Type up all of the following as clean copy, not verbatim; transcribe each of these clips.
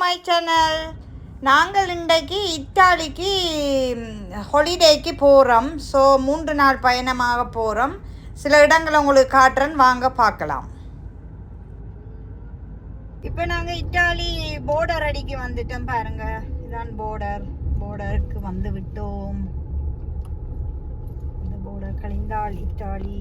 My channel. நாங்கள் இன்றைக்கு இத்தாலிக்கு ஹாலிடேக்கு போகிறோம். ஸோ 3 நாள் பயணமாக போகிறோம். சில இடங்களை உங்களுக்கு காட்டுறேன், வாங்க பார்க்கலாம். இப்போ நாங்கள் இத்தாலி போர்டர் அடிக்கு வந்துட்டோம். பாருங்க, இதுதான் போர்டருக்கு வந்து விட்டோம். இந்த போர்டர் கழிந்தால் இத்தாலி.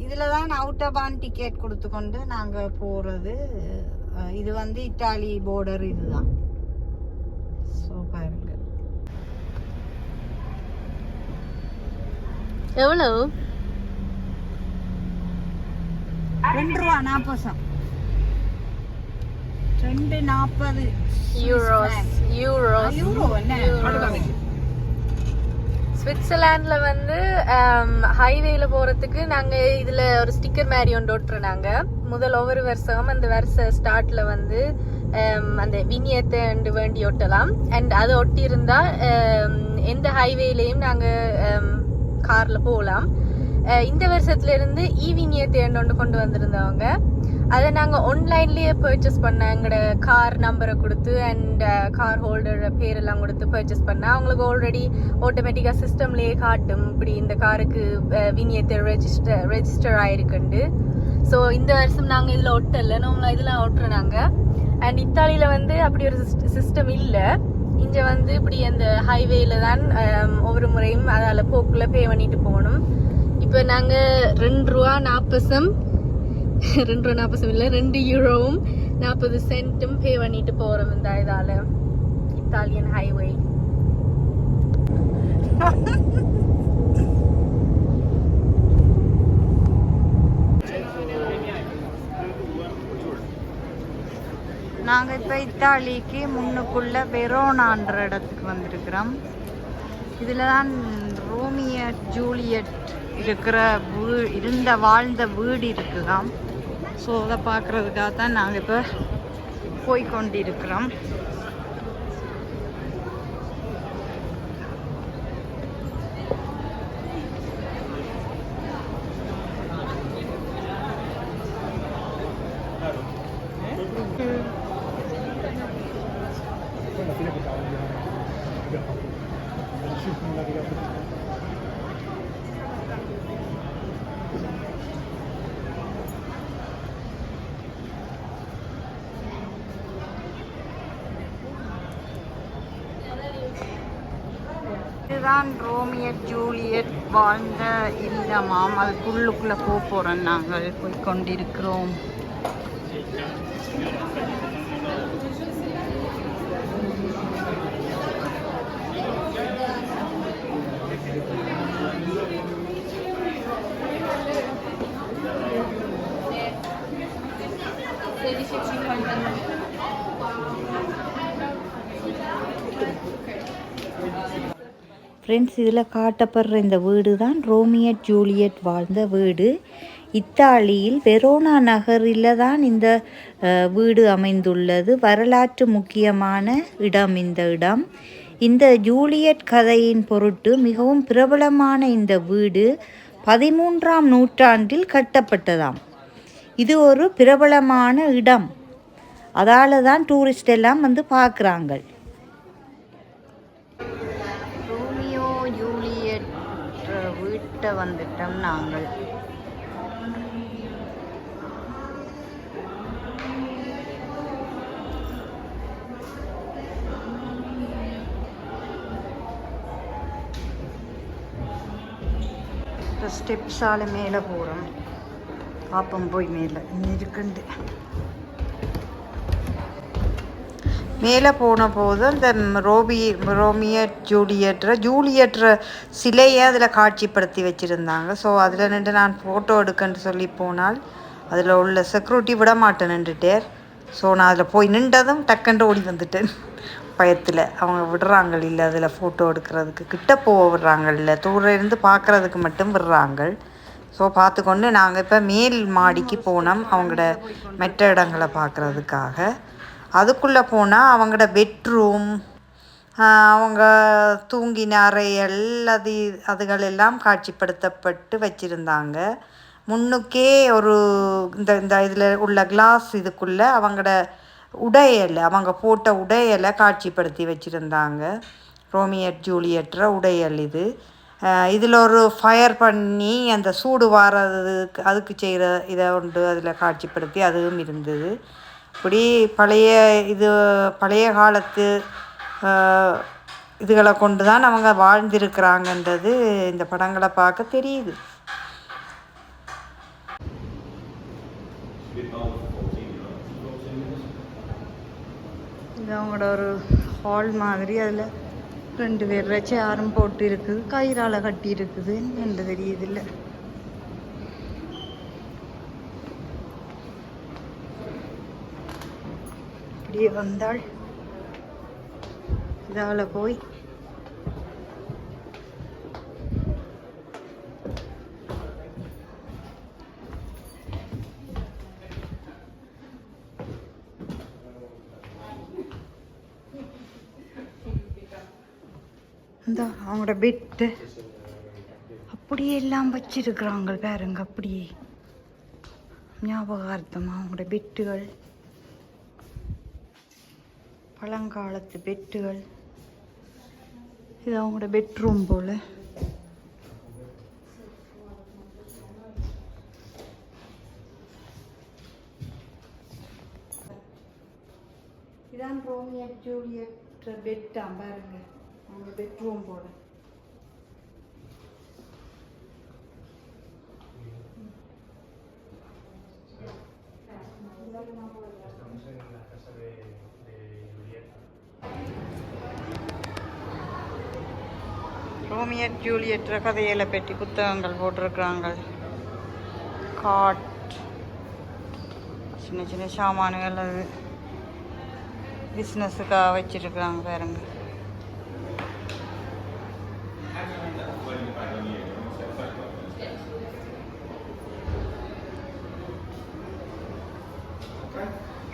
இதில் தான் அவுட்டபான் டிக்கெட் கொடுத்து கொண்டு நாங்கள் போகிறது. இது வந்து இத்தாலி போர்டர் இதுதான். ஸோ பாருங்க, எவ்வளவு? ₹2.40. $2.40 யூரோ என்ன? ஸ்விட்சர்லாண்ட்ல வந்து ஹைவேல போறதுக்கு நாங்க இதுல ஒரு ஸ்டிக்கர் மாதிரி ஒன்று ஒட்டுறாங்க. ஒவ்வொரு வருஷம் அந்த வருஷ ஸ்டார்ட்ல வந்து அந்த வினியத்தை வேண்டி ஒட்டலாம். அண்ட் அதை ஒட்டி இருந்தா எந்த ஹைவேலையும் நாங்க கார்ல போகலாம். இந்த வருஷத்துல இருந்து வினியத்தை ஒன்று கொண்டு வந்திருந்தவங்க. அதை நாங்கள் ஆன்லைன்லேயே பர்ச்சேஸ் பண்ணோம். எங்களோட கார் நம்பரை கொடுத்து அண்ட் கார் ஹோல்டர் பேரெல்லாம் கொடுத்து பர்ச்சேஸ் பண்ணால் அவங்களுக்கு ஆல்ரெடி ஆட்டோமேட்டிக்காக சிஸ்டம்லேயே காட்டும் இப்படி இந்த காருக்கு வினியத்தை ரெஜிஸ்டர் ஆகிருக்குண்டு. ஸோ இந்த வருஷம் நாங்கள் இதில் ஒட்டலை, நம்ம இதெல்லாம் ஒட்டுறாங்க. அண்ட் இத்தாலியில் வந்து அப்படி ஒரு சிஸ்டம் இல்லை. இங்கே வந்து இப்படி அந்த ஹைவேல தான் ஒவ்வொரு முறையும் அதால் போக்குள்ள பே பண்ணிட்டு போகணும். இப்போ நாங்கள் €2.40 இல்லை €2.40 பே பண்ணிட்டு போறோம் இந்த இதால இத்தாலியன் ஹைவே. நாங்கள் இப்போ இத்தாலிக்கு முன்னுக்குள்ள வெரோனான்ற இடத்துக்கு வந்திருக்கிறோம். இதில் தான் ரோமியோ ஜூலியட் இருக்கிற வாழ்ந்த வீடு இருக்குதாம். ஸோ அதை பார்க்குறதுக்காக தான் நாங்கள் இப்போ போய்கொண்டிருக்கிறோம். இதுதான் ரோமியோ ஜூலியட் வாழ்ந்த இல்லமாம். அதுக்குள்ளுக்குள்ளே போகிறோம். நாங்கள் போய்கொண்டிருக்கிறோம். ஃப்ரெண்ட்ஸ், இதில் காட்டப்படுற இந்த வீடு தான் ரோமியோ ஜூலியட் வாழ்ந்த வீடு. இத்தாலியில் வெரோனா நகரில் தான் இந்த வீடு அமைந்துள்ளது. வரலாற்று முக்கியமான இடம் இந்த இடம். இந்த ஜூலியட் கதையின் பொருட்டு மிகவும் பிரபலமான இந்த வீடு 13ஆம் நூற்றாண்டில் கட்டப்பட்டதாம். இது ஒரு பிரபலமான இடம், அதால தான் டூரிஸ்ட் எல்லாம் வந்து பார்க்குறாங்க. ரோமியோ ஜூலியட் வீட்டை வந்துட்டோம் நாங்கள். இப்போ ஸ்டெப்ஸால் மேலே போகிறோம். பாப்பம் போய் மேலே இன்னும் இருக்குண்டு. மேலே போன போது அந்த ஜூலியட்ற சிலையை அதில் காட்சிப்படுத்தி வச்சுருந்தாங்க. ஸோ அதில் நின்று நான் ஃபோட்டோ எடுக்கன்னு சொல்லி போனால் அதில் உள்ள செக்யூரிட்டி விட மாட்டேன் நின்றுட்டேர். ஸோ நான் அதில் போய் நின்றதும் டக்குன்னு ஓடி வந்துட்டேன் பயத்தில். அவங்க விடுறாங்க இல்லை அதில் ஃபோட்டோ எடுக்கிறதுக்கு, கிட்ட போக விடுறாங்க இல்லை, தூரம் இருந்து பார்க்குறதுக்கு மட்டும் விடுறாங்க. ஸோ பார்த்துக்கொண்டு நாங்கள் இப்போ மேல் மாடிக்கு போனோம் அவங்களோட மெட்ட இடங்களை பார்க்குறதுக்காக. அதுக்குள்ளே போனால் அவங்களோட பெட்ரூம், அவங்க தூங்கின அறைகள், அதுகளெல்லாம் காட்சிப்படுத்தப்பட்டு வச்சுருந்தாங்க. முன்னுக்கே ஒரு இந்த இதில் உள்ள கிளாஸ் இதுக்குள்ளே அவங்களோட உடையலை, அவங்க போட்ட உடையலை காட்சிப்படுத்தி வச்சுருந்தாங்க. ரோமியட் ஜூலியட்ற உடையல் இது. இதில் ஒரு ஃபயர் பண்ணி அந்த சூடு வாரதுக்கு அதுக்கு செய்கிற இதை ஒன்று அதில் காட்சிப்படுத்தி அதுவும் இருந்தது. இப்படி பழைய காலத்து இதுகளை கொண்டு தான் அவங்க வாழ்ந்திருக்கிறாங்கன்றது இந்த படங்களை பார்க்க தெரியுது. இது அவங்களோட ஒரு ஹால் மாதிரி. அதில் 2 பேர் சேரும் போட்டு இருக்குது, கயிறால் கட்டி இருக்குது, என்ன தெரியுது இல்லை. இப்படியே வந்தாள் இதால் போய் இந்த அவங்களோட பெட்டு அப்படியே எல்லாம் வச்சிருக்கிறாங்க பாருங்க. அப்படியே ஞாபகார்த்தமாக அவங்களோட பெட்டுகள், பழங்காலத்து பெட்டுகள். இது அவங்களோட பெட்ரூம் போல். இதான் ரோமியட் ஜூலியட் பெட்டா பாருங்க, அவங்க பெட்ரூம் போல. ரோமியட் ஜூலியட் கதைகளை பற்றி புத்தகங்கள் போட்டிருக்கிறாங்க. காட், சின்ன சின்ன சாமான்கள், அது பிஸ்னஸுக்காக வச்சிருக்கிறாங்க பாருங்க.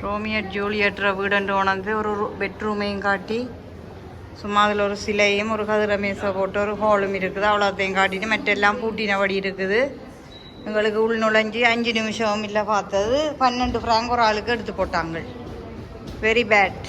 ரோமியட் ஜூலியட்ற வீடுன்று உணர்ந்து ஒரு பெட்ரூமையும் காட்டி, சும்மா அதில் ஒரு சிலையும் ஒரு கதிர மேசை போட்டு ஒரு ஹாலும் இருக்குது, அவ்வளோத்தையும் காட்டிட்டு மற்றெல்லாம் பூட்டினபடி இருக்குது. எங்களுக்கு உள் நுழைஞ்சி 5 நிமிஷம் இல்லை பார்த்தது. 12 ஃப்ராங்க் ஒரு ஆளுக்கு எடுத்து போட்டாங்க. Very bad.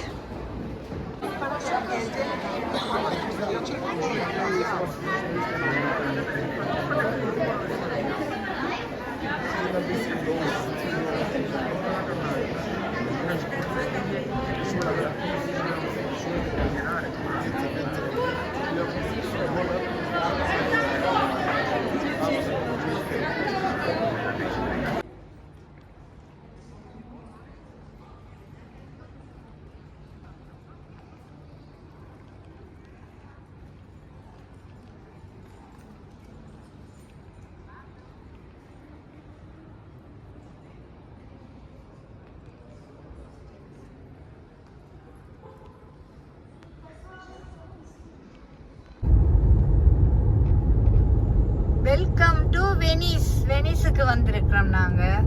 Welcome to Venice. வெனிஸுக்கு வந்திருக்கிறோம் நாங்கள்.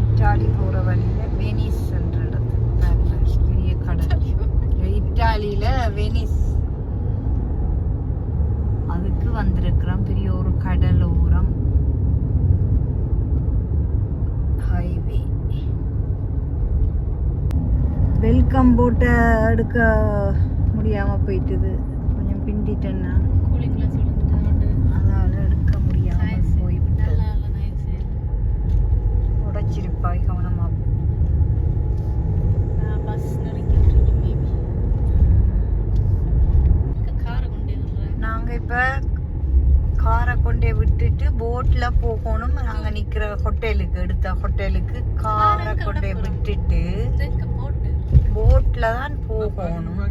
இட்டாலி போகிற வழியில் வெனிஸ் என்ற இடத்துக்கு, பெரிய கடல் இட்டாலியில் வெனிஸ், அதுக்கு வந்திருக்கிறோம். பெரிய ஒரு கடலோரம் ஹைவே. வெல்கம் போட்டை எடுக்க முடியாமல் போயிட்டுது, கொஞ்சம் பிண்டிட்டேன்னா அதால் எடுக்க முடியாமல் போய்விட்டது. உடைச்சிருப்பாய், கவனமாக. நாங்கள் இப்போ கார் விட்டுட்டு போட்ல போகணும். நாங்க நிக்கிற ஹோட்டலுக்கு, எடுத்த ஹோட்டலுக்கு காரை கொண்டு விட்டுட்டு போட்ல தான் போகணும்.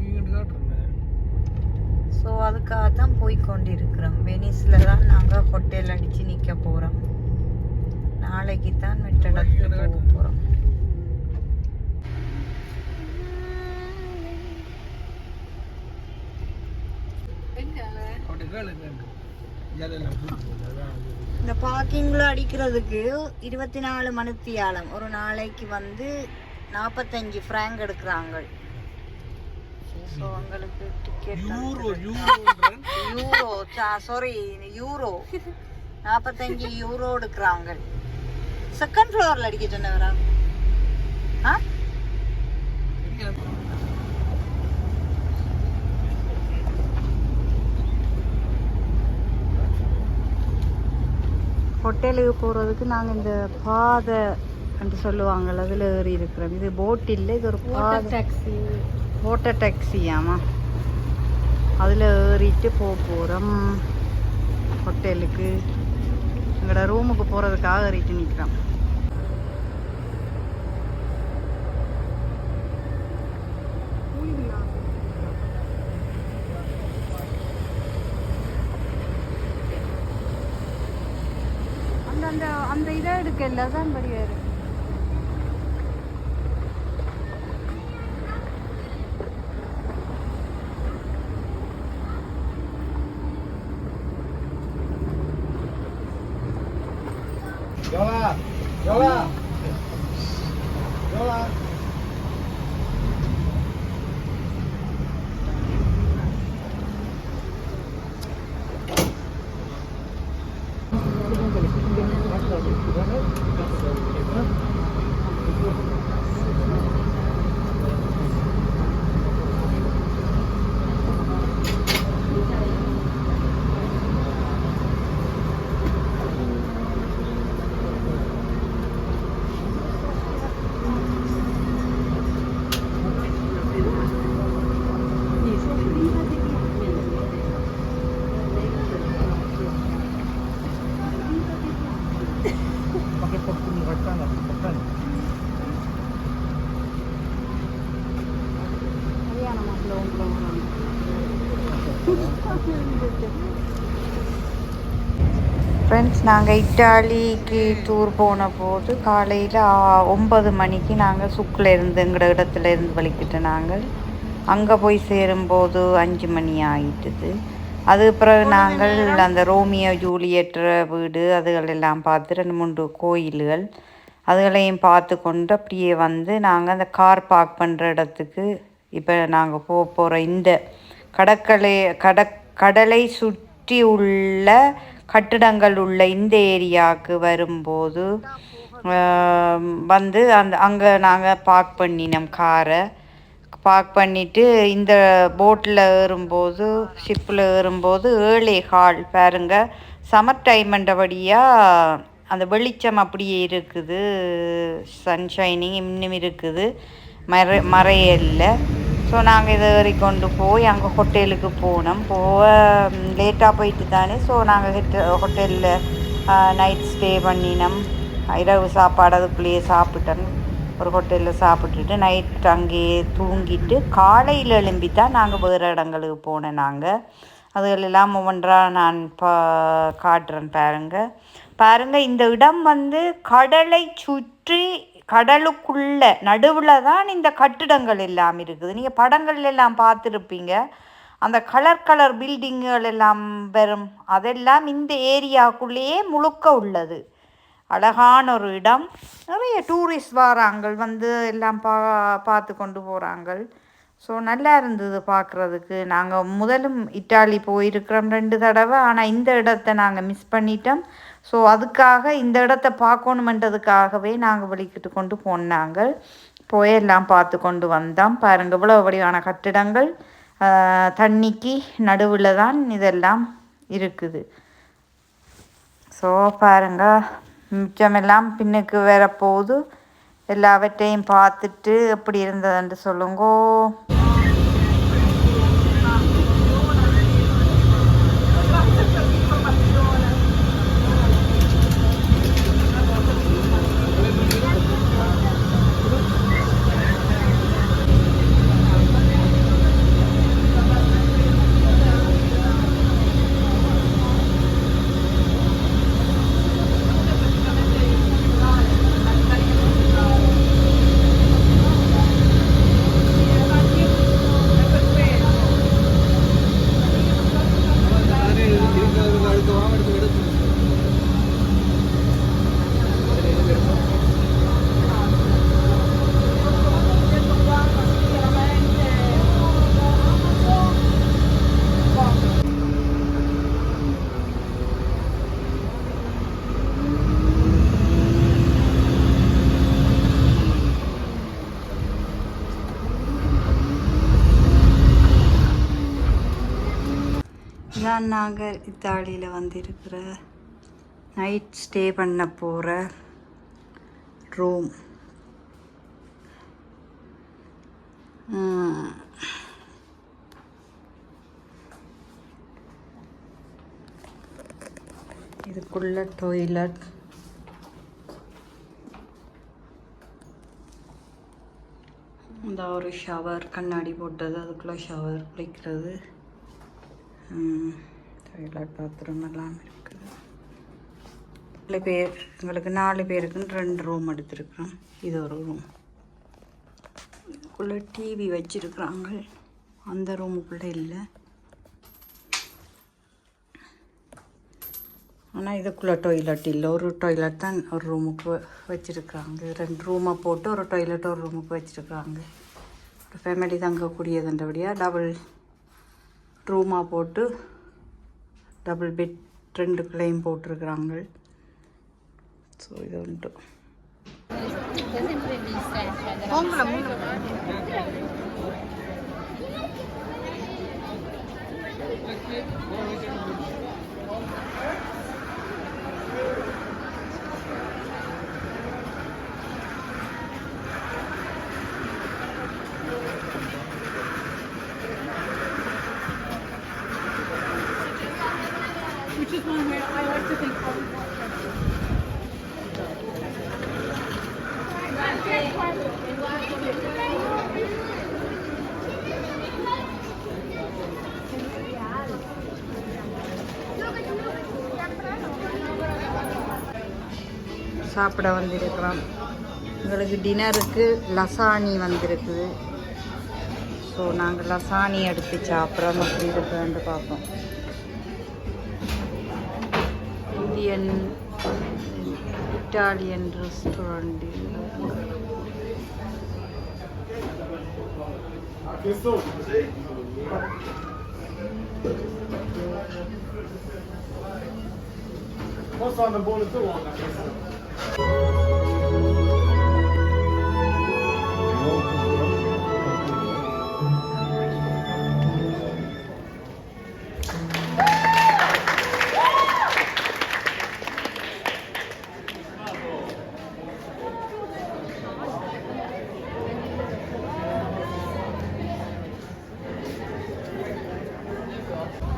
ஸோ அதுக்காக தான் போய் கொண்டிருக்கிறோம். வெனிஸ்ல தான் நாங்கள் ஹோட்டல் அடித்து நிற்க போகிறோம். நாளைக்கு தான் மெட்டடத்துக்கு போக போகிறோம். இந்த பார்க்கிங்ல அடிக்கிறதுக்கு 24 மணித்தியாலம் ஒரு நாளைக்கு வந்து 45 ஃப்ராங்க் எடுக்கிறாங்க. ஸோ உங்களுக்கு டிக்கெட் யூரோ 45 யூரோ எடுக்கிறாங்க. செகண்ட் ஃப்ளோர்ல அடிக்க சொன்னவரா? ஹோட்டலுக்கு போகிறதுக்கு நாங்கள் இந்த பாதை என்று சொல்லுவாங்கள்ல, அதில் ஏறி இருக்கிறோம். இது போட் இல்லை, இது ஒரு டாக்ஸி, வாட்டர் டாக்ஸி. ஆமாம், அதில் ஏறிட்டு போகிறோம் ஹோட்டலுக்கு. எங்களோட ரூமுக்கு போகிறதுக்காக ஏறிட்டு நிற்கிறோம். அந்த இதை எடுக்கல தான் படியாரு. ஃப்ரெண்ட்ஸ், நாங்கள் இட்டாலிக்கு டூர் போன போது காலையில் 9 மணிக்கு நாங்கள் சுக்கில் இருந்து எங்களோட இடத்துல இருந்து வலிக்கிட்டு நாங்கள் அங்கே போய் சேரும்போது 5 மணி ஆகிட்டுது. அது பிறகு நாங்கள் அந்த ரோமியோ ஜூலியட் வீடு அதுகளெல்லாம் பார்த்து 2-3 கோயில்கள் அதுகளையும் பார்த்து கொண்டு அப்படியே வந்து நாங்கள் அந்த கார் பார்க் பண்ணுற இடத்துக்கு இப்போ நாங்கள் போகிற இந்த கடலை சுற்றி உள்ள கட்டிடங்கள் உள்ள இந்த ஏரியாவுக்கு வரும்போது வந்து அங்கே நாங்கள் பார்க் பண்ணினோம். காரை பார்க் பண்ணிவிட்டு இந்த போட்டில் ஏறும்போது, ஷிப்பில் ஏறும்போது 7:15 பாருங்க. சம்மர் டைம்ன்றபடியாக அந்த வெளிச்சம் அப்படியே இருக்குது, சன்ஷைனிங் இன்னும் இருக்குது, மறையல்ல. ஸோ நாங்கள் இதை ஏறி கொண்டு போய் அங்கே ஹோட்டலுக்கு போனோம். லேட்டாக போயிட்டு தானே. ஸோ நாங்கள் ஹோட்டலில் நைட் ஸ்டே பண்ணினோம். இரவு சாப்பாடு அதுக்குள்ளேயே சாப்பிட்டோம். ஒரு ஹோட்டலில் சாப்பிட்டுட்டு நைட் அங்கேயே தூங்கிட்டு காலையில் எழும்பி தான் நாங்கள் வேறு இடங்களுக்கு போனோம். நாங்கள் அதுகளெல்லாம் ஒவ்வொன்றாக நான் காட்டுறேன். பாருங்கள் இந்த இடம் வந்து கடலை சுற்றி கடலுக்குள்ள நடுவில் தான் இந்த கட்டிடங்கள் எல்லாம் இருக்குது. நீங்கள் படங்கள் எல்லாம் பார்த்துருப்பீங்க. அந்த கலர் பில்டிங்குகள் எல்லாம் வரும், அதெல்லாம் இந்த ஏரியாவுக்குள்ளேயே முழுக்க உள்ளது. அழகான ஒரு இடம். நிறைய டூரிஸ்ட் வராங்க, வந்து எல்லாம் பார்த்து கொண்டு போகிறாங்க. ஸோ நல்லா இருந்தது பார்க்குறதுக்கு. நாங்கள் முதலும் இட்டாலி போயிருக்கிறோம் 2 தடவை. ஆனால் இந்த இடத்த நாங்கள் மிஸ் பண்ணிட்டோம். ஸோ அதுக்காக இந்த இடத்த பார்க்கணுமென்றதுக்காகவே நாங்கள் வெளிக்கிட்டு கொண்டு போனாங்க. போயெல்லாம் பார்த்து கொண்டு வந்தோம். பாருங்கள் இவ்வளோ வடிவான கட்டிடங்கள் தண்ணிக்கு நடுவில் தான் இதெல்லாம் இருக்குது. ஸோ பாருங்கள் மிச்சமெல்லாம் பின்னுக்கு வேற போகுது. எல்லாவற்றையும் பார்த்துட்டு எப்படி இருந்ததுன்னு சொல்லுங்கோ. இதுதான் நாங்கள் இத்தாலியில் வந்திருக்கிற நைட் ஸ்டே பண்ண போகிற ரூம். இதுக்குள்ள டாய்லெட், இந்த ஒரு ஷவர் கண்ணாடி போட்டது, அதுக்குள்ளே ஷவர் குளிக்கிறது, டாய்லெட் பாத்ரூம் எல்லாம் இருக்குது. 4 பேர், எங்களுக்கு 4 பேருக்குன்னு 2 ரூம் எடுத்துருக்குறோம். இது ஒரு ரூம். இதுக்குள்ளே டிவி வச்சுருக்குறாங்க, அந்த ரூமுக்குள்ளே இல்லை. ஆனால் இதுக்குள்ளே டாய்லெட் இல்லை, ஒரு டாய்லெட் தான் ஒரு ரூமுக்கு வச்சுருக்குறாங்க. 2 ரூமை போட்டு ஒரு டாய்லெட் ஒரு ரூமுக்கு வச்சுருக்குறாங்க. ஒரு ஃபேமிலி தங்கக்கூடியதுன்றபடியாக டபுள் ரூமாக போட்டு டபுள் பெட் 2 போட்டிருக்குறாங்க. ஸோ இது உண்டு. Which is one where I like to think சாப்பிட வந்திருக்கிறோம். எங்களுக்கு டின்னருக்கு லசானி வந்திருக்குது. ஸோ நாங்கள் லசானி எடுத்து சாப்பிட்றோம். அப்படி இருக்குன்னு பார்ப்போம். Indian Italian restaurant. What's on the bowl too?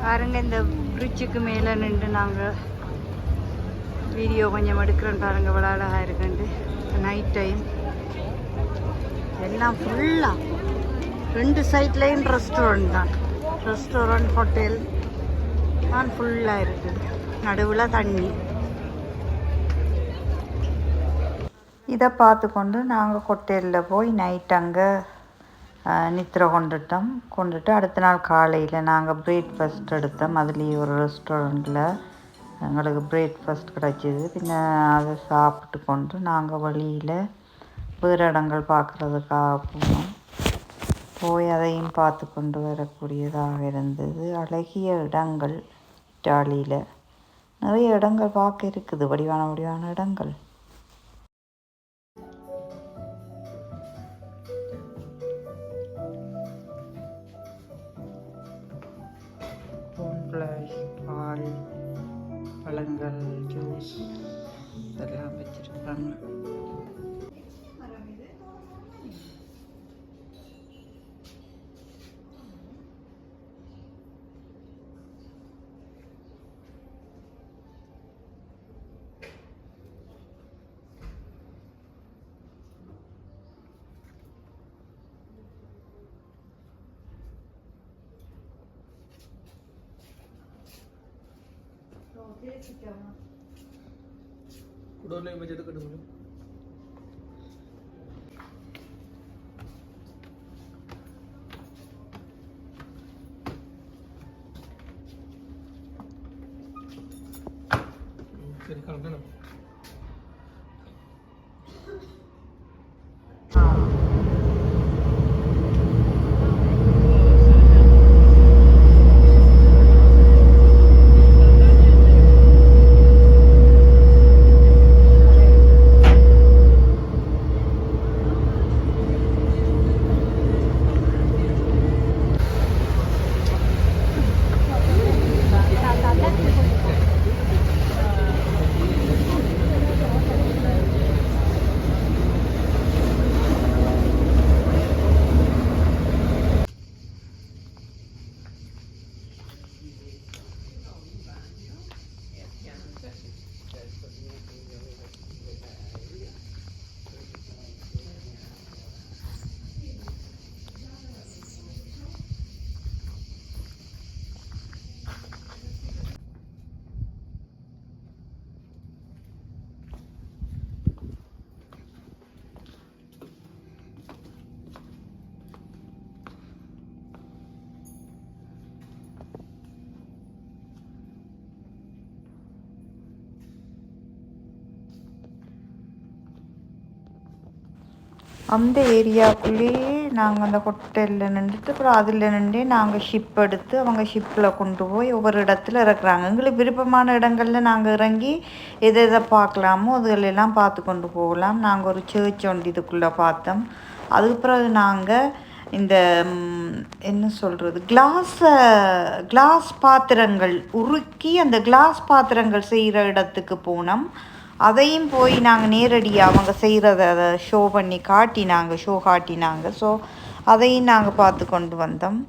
பாருங்க, இந்த பிரிட்ஜுக்கு மேலே நின்று நாங்கள் வீடியோ கொஞ்சம் எடுக்கிறோன்னு பாருங்க, இவ்வளோ அழகாக இருக்குன்ட்டு. நைட் டைம் எல்லாம் ஃபுல்லாக 2 சைட்லேயும் ரெஸ்டாரண்ட் தான். ரெஸ்டாரண்ட் ஹோட்டல் தான் ஃபுல்லாக இருக்குது. நடுவில் தண்ணி. இதை பார்த்து கொண்டு நாங்கள் ஹோட்டலில் போய் நைட் அங்கே நித்திரை கொண்டுட்டு அடுத்த நாள் காலையில் நாங்கள் பிரேக்ஃபாஸ்ட் எடுத்தோம். அதுலேயே ஒரு ரெஸ்டாரண்ட்டில் எங்களுக்கு பிரேக்ஃபாஸ்ட் கிடச்சிது. பின்ன அதை சாப்பிட்டு கொண்டு நாங்கள் வழியில் வேறு இடங்கள் பார்க்குறதுக்காக போய் அதையும் பார்த்து கொண்டு வரக்கூடியதாக இருந்தது. அழகிய இடங்கள் இட்டாலியில் நிறைய இடங்கள் பார்க்க இருக்குது, வடிவான இடங்கள். பால், பழங்கள், ஜூஸ் இதெல்லாம் வச்சுருக்காங்க. Udah nih baca dekat dulu. Jadi kalau kan அந்த ஏரியாவுக்குள்ளேயே நாங்கள் அந்த ஹோட்டலில் நின்றுட்டு அப்புறம் அதில் நின்று நாங்கள் ஷிப் எடுத்து அவங்க ஷிப்பில் கொண்டு போய் ஒவ்வொரு இடத்துல இறக்குறாங்க. எங்களுக்கு விருப்பமான இடங்களில் நாங்கள் இறங்கி எதை எதை பார்க்கலாமோ அதுகளெல்லாம் பார்த்து கொண்டு போகலாம். நாங்கள் ஒரு சர்ச் ஒன்று இதுக்குள்ளே பார்த்தோம். அதுக்கு பிறகு நாங்கள் இந்த என்ன சொல்கிறது கிளாஸ் பாத்திரங்கள் உருக்கி அந்த கிளாஸ் பாத்திரங்கள் செய்கிற இடத்துக்கு போனோம். அதையும் போய் நாங்கள் நேரடியாக அவங்க செய்கிறத அதை ஷோ காட்டினாங்க. ஸோ அதையும் நாங்கள் பார்த்து கொண்டு வந்தோம்.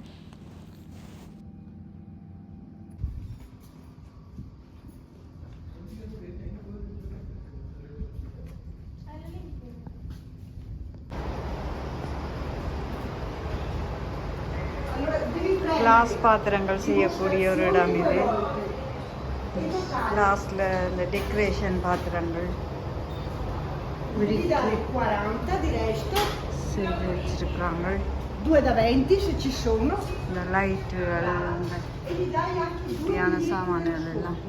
கிளாஸ் பாத்திரங்கள் செய்யக்கூடிய ஒரு இடம் இது. கிளாஸில் இந்த டெக்கரேஷன் பாத்திரங்கள் செய்து வச்சிருக்காங்க. 2 da 20 se ci sono. இந்த லைட்டுகள் அந்த இப்படியான சாமான்கள் எல்லாம்.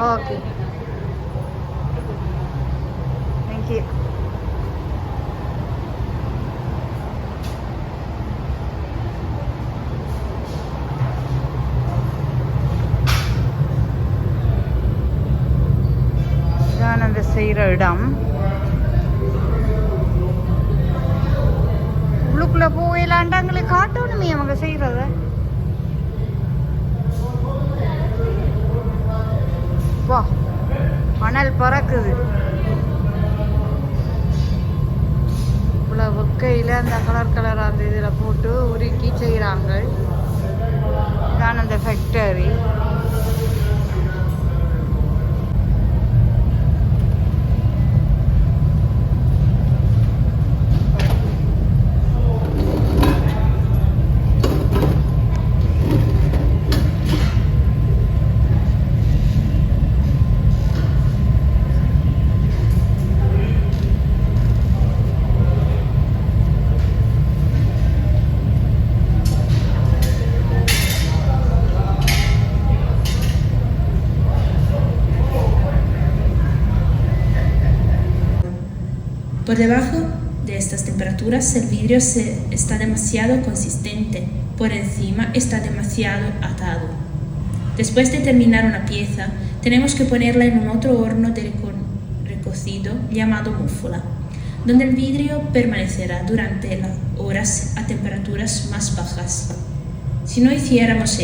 Okay, thank you. இதான் அந்த செய்கிற இடம். உள்ளுக்குள்ளே போகலான்ட்டு எங்களுக்கு காட்டணுமே அவங்க செய்கிறத. வா, மணல் பறக்குது. இவ்வளோ வெக்கையில் அந்த கலர் அந்த இதில் போட்டு உருக்கி செய்கிறாங்க. இதான் அந்த factory. Por debajo de estas temperaturas el vidrio está demasiado consistente, por encima está demasiado atado. Después de terminar una pieza, tenemos que ponerla en un otro horno de recocido llamado muffola, donde el vidrio permanecerá durante las horas a temperaturas más bajas. Si no hiciéramos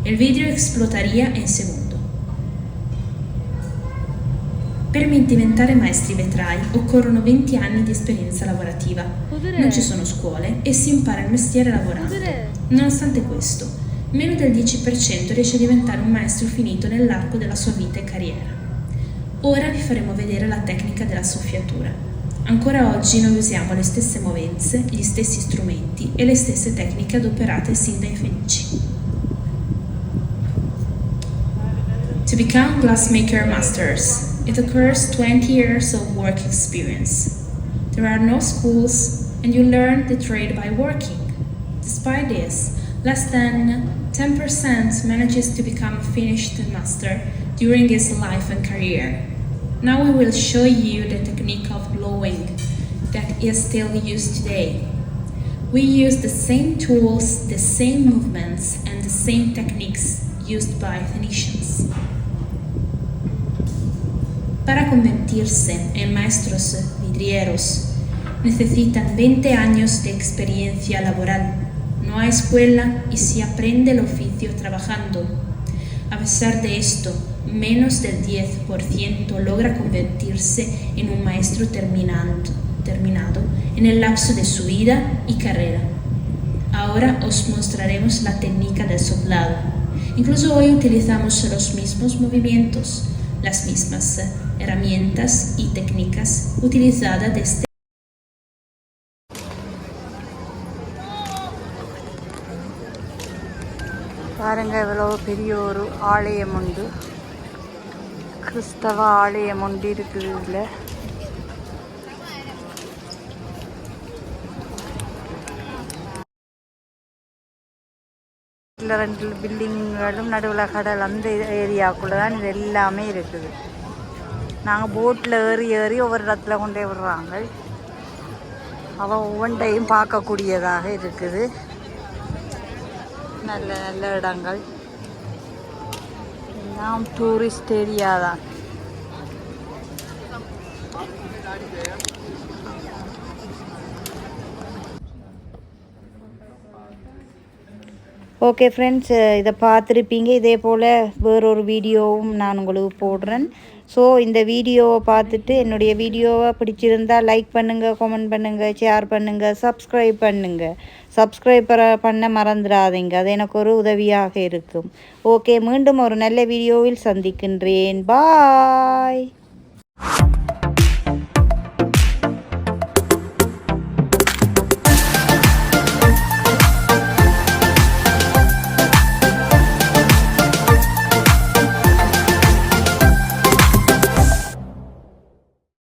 el vidrio explotaría en segundo. Per diventare maestri vetrai occorrono 20 anni di esperienza lavorativa. Non ci sono scuole e si impara il mestiere lavorando. Nonostante questo, meno del 10% riesce a diventare un maestro finito nell'arco della sua vita e carriera. Ora vi faremo vedere la tecnica della soffiatura. Ancora oggi noi usiamo le stesse movenze, gli stessi strumenti e le stesse tecniche adoperate sin dai Fenici. To become glassmaker masters, it occurs 20 years of work experience. There are no schools and you learn the trade by working. Despite this, less than 10% manages to become a finished master during his life and career. Now we will show you the technique of blowing that is still used today. We use the same tools, the same movements and the same techniques used by Phoenicians. Para convertirse en maestros vidrieros necesitan 20 años de experiencia laboral. No hay escuela y se aprende el oficio trabajando. A pesar de esto, menos del 10% logra convertirse en un maestro terminado en el lapso de su vida y carrera. Ahora os mostraremos la técnica del soplado. Incluso hoy utilizamos los mismos movimientos, las mismas herramientas y técnicas utilizadas desde பாருங்க எவ்வளோ பெரிய ஒரு ஆலயம் உண்டு, கிறிஸ்தவ ஆலயம் உண்டு இருக்குது இதில். இதில் 2 பில்டிங்களும் நடுவில் கடல், அந்த ஏரியாவுக்குள்ளே தான் இது எல்லாமே இருக்குது. நாங்கள் போட்டில் ஏறி ஒவ்வொரு இடத்துல கொண்டே விடுறாங்க. அவன் ஒவ்வொன்றையும் பார்க்கக்கூடியதாக இருக்குது. நல்ல நல்ல இடங்கள் எல்லாம் டூரிஸ்ட் ஏரியா தான். ஓகே ஃப்ரெண்ட்ஸ், இதை பார்த்துருப்பீங்க. இதே போல் வேறொரு வீடியோவும் நான் உங்களுக்கு போடுறேன். ஸோ இந்த வீடியோவை பார்த்துட்டு என்னுடைய வீடியோவை பிடிச்சிருந்தால் லைக் பண்ணுங்கள், கமெண்ட் பண்ணுங்கள், ஷேர் பண்ணுங்கள், சப்ஸ்கிரைப் பண்ணுங்கள். சப்ஸ்கிரைப் பண்ண மறந்துடாதீங்க, அது எனக்கு ஒரு உதவியாக இருக்கும். ஓகே, மீண்டும் ஒரு நல்ல வீடியோவில் சந்திக்கின்றேன். பாய்.